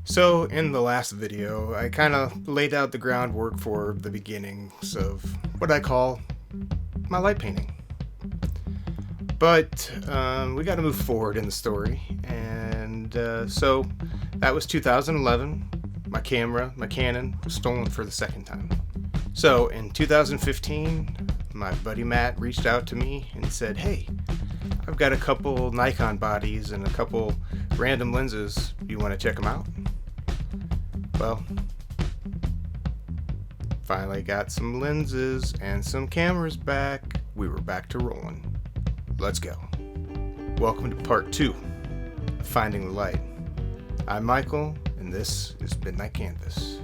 So, in the last video, I kind of laid out the groundwork for the beginnings of what I call my light painting. But we got to move forward in the story, and so that was 2011. My camera, my Canon, was stolen for the second time. So, in 2015, my buddy Matt reached out to me and said, "Hey, I've got a couple Nikon bodies and a couple random lenses. You want to check them out?" Well, finally got some lenses and some cameras back. We were back to rolling. Let's go. Welcome to part 2 of Finding the Light. I'm Michael, and this is Midnight Canvas.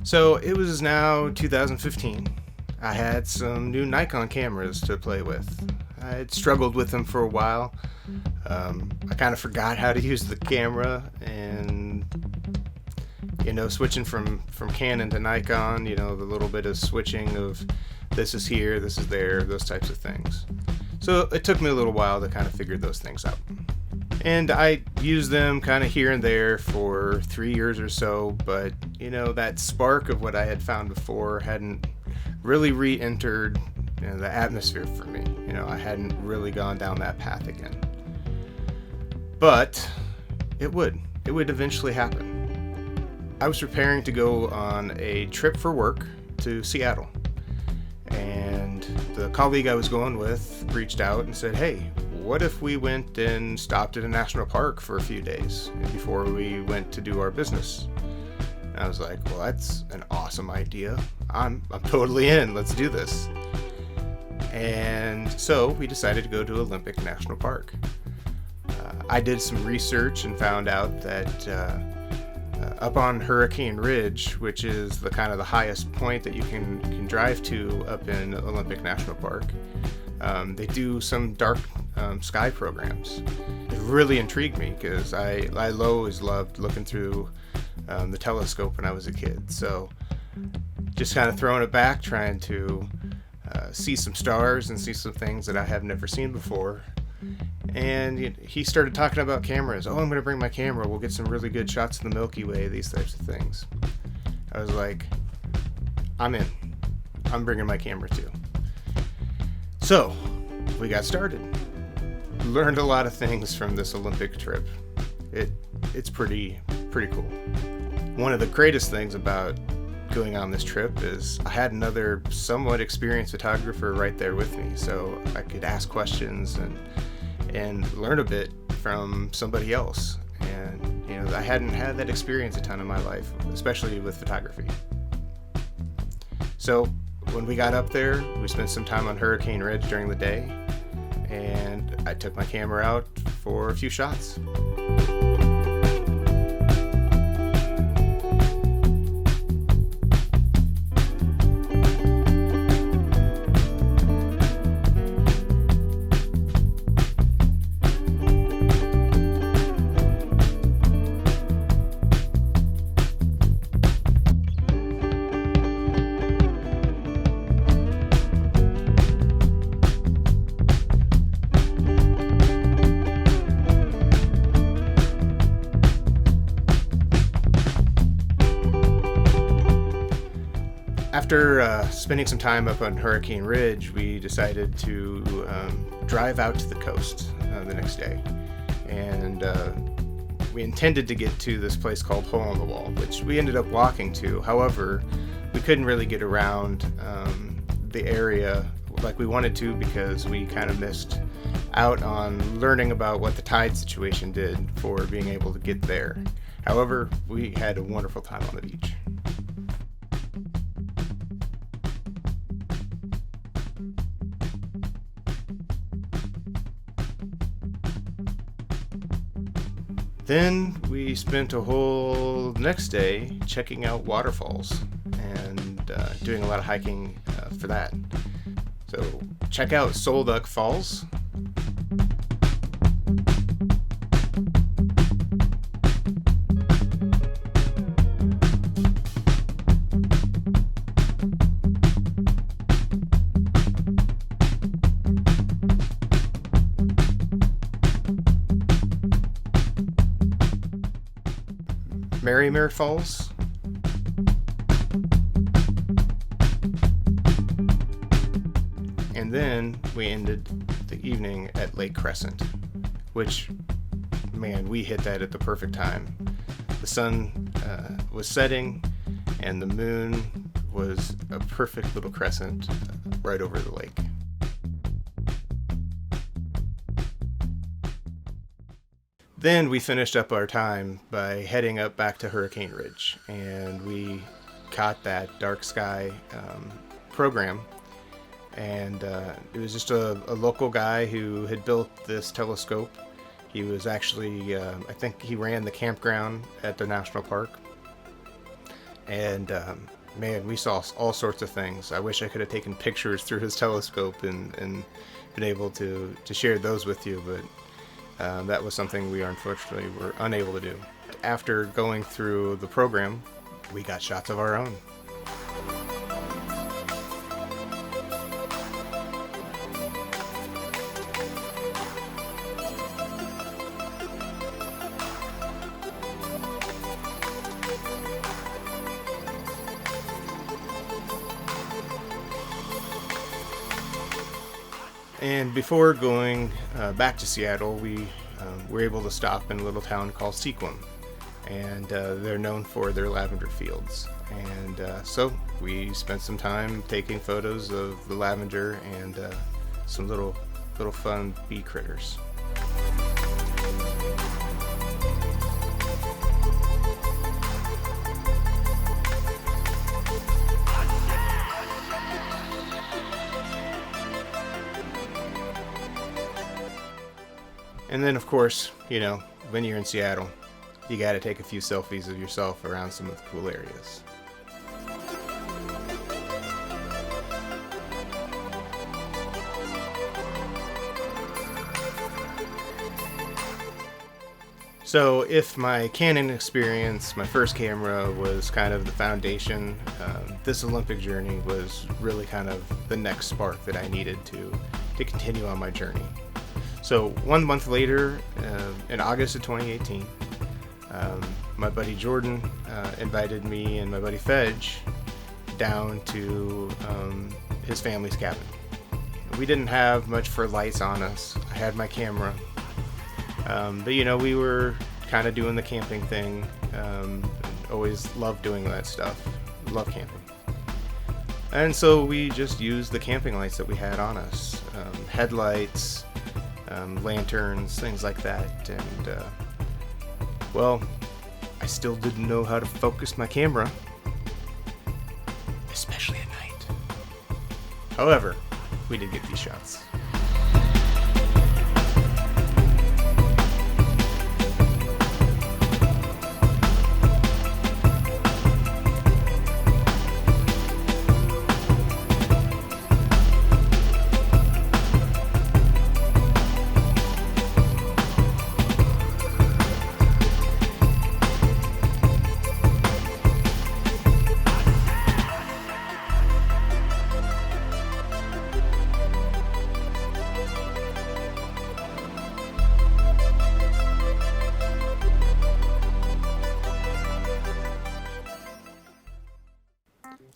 So it was now 2015. I had some new Nikon cameras to play with. I had struggled with them for a while. I kind of forgot how to use the camera, and switching from Canon to Nikon, the little bit of switching of this is here, this is there, those types of things. So it took me a little while to kind of figure those things out. And I used them kind of here and there for 3 years or so, but that spark of what I had found before hadn't really re-entered the atmosphere for me. I hadn't really gone down that path again. But it would eventually happen. I was preparing to go on a trip for work to Seattle, and the colleague I was going with reached out and said, "Hey, what if we went and stopped at a national park for a few days before we went to do our business?" And I was like, "Well, that's an awesome idea. I'm totally in. Let's do this." And so we decided to go to Olympic National Park. I did some research and found out that up on Hurricane Ridge, which is the kind of the highest point that you can drive to up in Olympic National Park, they do some dark sky programs. It really intrigued me because I always loved looking through the telescope when I was a kid. So just kind of throwing it back, trying to see some stars and see some things that I have never seen before. And he started talking about cameras. "Oh, I'm going to bring my camera. We'll get some really good shots of the Milky Way," these types of things. I was like, I'm in. I'm bringing my camera too. So we got started. Learned a lot of things from this Olympic trip. It's pretty cool. One of the greatest things about going on this trip is I had another somewhat experienced photographer right there with me, so I could ask questions and learn a bit from somebody else. And I hadn't had that experience a ton in my life, especially with photography. So when we got up there, we spent some time on Hurricane Ridge during the day, and I took my camera out for a few shots. After spending some time up on Hurricane Ridge, we decided to drive out to the coast the next day. And we intended to get to this place called Hole in the Wall, which we ended up walking to. However, we couldn't really get around the area like we wanted to because we kind of missed out on learning about what the tide situation did for being able to get there. However, we had a wonderful time on the beach. Then we spent a whole next day checking out waterfalls and doing a lot of hiking for that. So check out Solduck Falls. Marymere Falls. And then we ended the evening at Lake Crescent, which, man, we hit that at the perfect time. The sun was setting, and the moon was a perfect little crescent right over the lake. Then we finished up our time by heading up back to Hurricane Ridge, and we caught that dark sky program. And it was just a local guy who had built this telescope. He was actually, I think he ran the campground at the national park. And man, we saw all sorts of things. I wish I could have taken pictures through his telescope and been able to share those with you, but that was something we unfortunately were unable to do. After going through the program, we got shots of our own. And before going back to Seattle, we were able to stop in a little town called Sequim, and they're known for their lavender fields. And so we spent some time taking photos of the lavender and some little fun bee critters. And then, of course, you know, when you're in Seattle, you got to take a few selfies of yourself around some of the cool areas. So if my Canon experience, my first camera, was kind of the foundation, this Olympic journey was really kind of the next spark that I needed to continue on my journey. So 1 month later, in August of 2018, my buddy Jordan invited me and my buddy Fedge down to his family's cabin. We didn't have much for lights on us. I had my camera. But you know, we were kind of doing the camping thing. Always loved doing that stuff. Love camping. And so we just used the camping lights that we had on us. Headlights, lanterns, things like that. And well, I still didn't know how to focus my camera, especially at night. However, we did get these shots.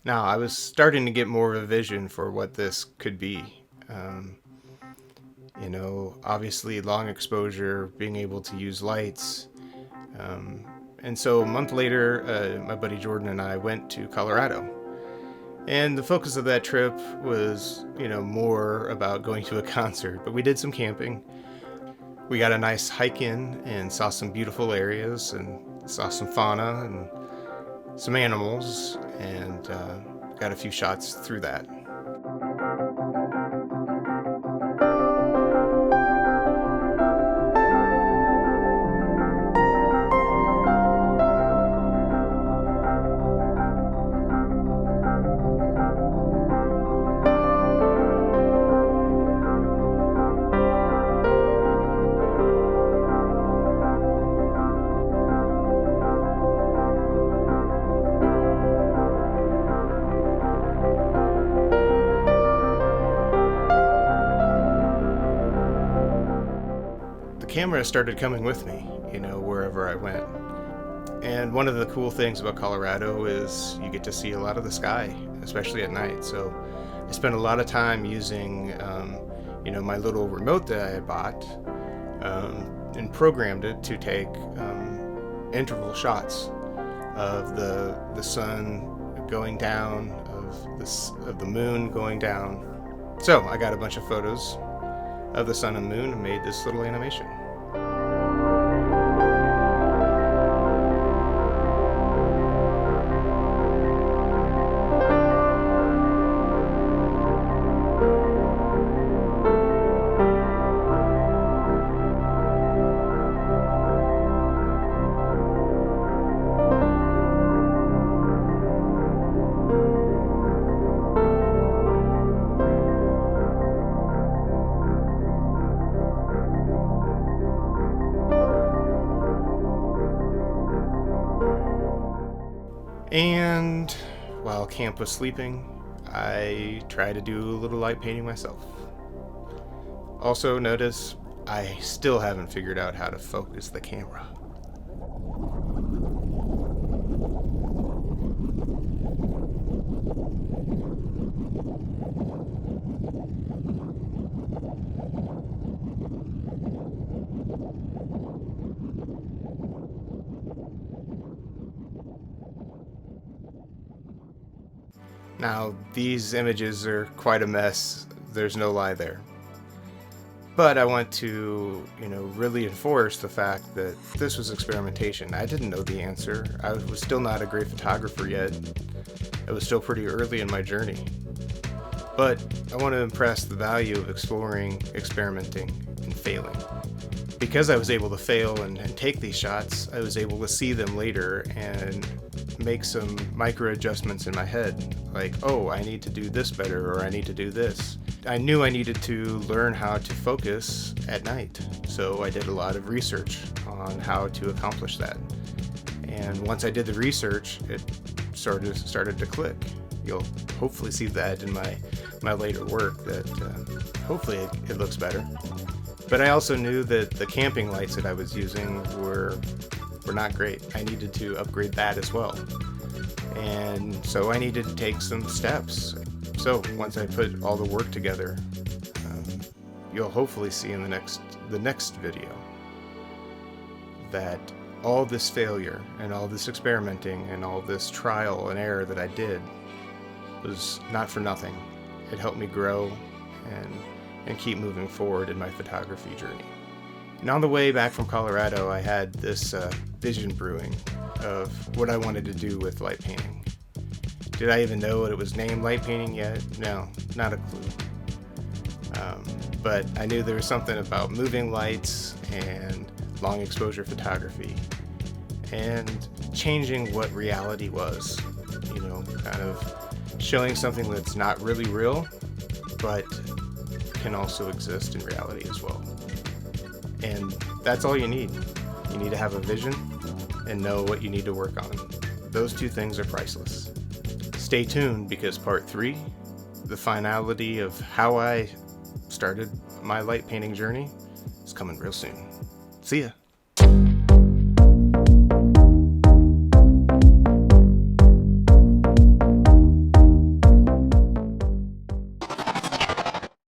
Now, I was starting to get more of a vision for what this could be. You know, obviously long exposure, being able to use lights. And so a month later, my buddy Jordan and I went to Colorado. And the focus of that trip was, you know, more about going to a concert, but we did some camping. We got a nice hike in and saw some beautiful areas and saw some fauna and some animals, and got a few shots through that. Camera started coming with me, you know, wherever I went. And one of the cool things about Colorado is you get to see a lot of the sky, especially at night. So I spent a lot of time using, my little remote that I had bought, and programmed it to take interval shots of the sun going down, of the moon going down. So I got a bunch of photos of the sun and moon and made this little animation. And while camp was sleeping, I tried to do a little light painting myself. Also notice I still haven't figured out how to focus the camera. Now, these images are quite a mess, there's no lie there. But I want to, really enforce the fact that this was experimentation. I didn't know the answer. I was still not a great photographer yet. It was still pretty early in my journey. But I want to impress the value of exploring, experimenting, and failing. Because I was able to fail and take these shots, I was able to see them later and make some micro adjustments in my head. Like, oh, I need to do this better, or I need to do this. I knew I needed to learn how to focus at night, so I did a lot of research on how to accomplish that. And once I did the research, it started to click. You'll hopefully see that in my later work, that hopefully it looks better. But I also knew that the camping lights that I was using were not great. I needed to upgrade that as well. And so I needed to take some steps. So once I put all the work together, you'll hopefully see in the next video that all this failure and all this experimenting and all this trial and error that I did was not for nothing. It helped me grow and keep moving forward in my photography journey. And on the way back from Colorado, I had this vision brewing of what I wanted to do with light painting. Did I even know it was named light painting yet? No, not a clue. But I knew there was something about moving lights and long exposure photography and changing what reality was. Kind of showing something that's not really real, but can also exist in reality as well. And that's all you need. You need to have a vision and know what you need to work on. Those two things are priceless. Stay tuned, because part 3, the finality of how I started my light painting journey, is coming real soon. See ya!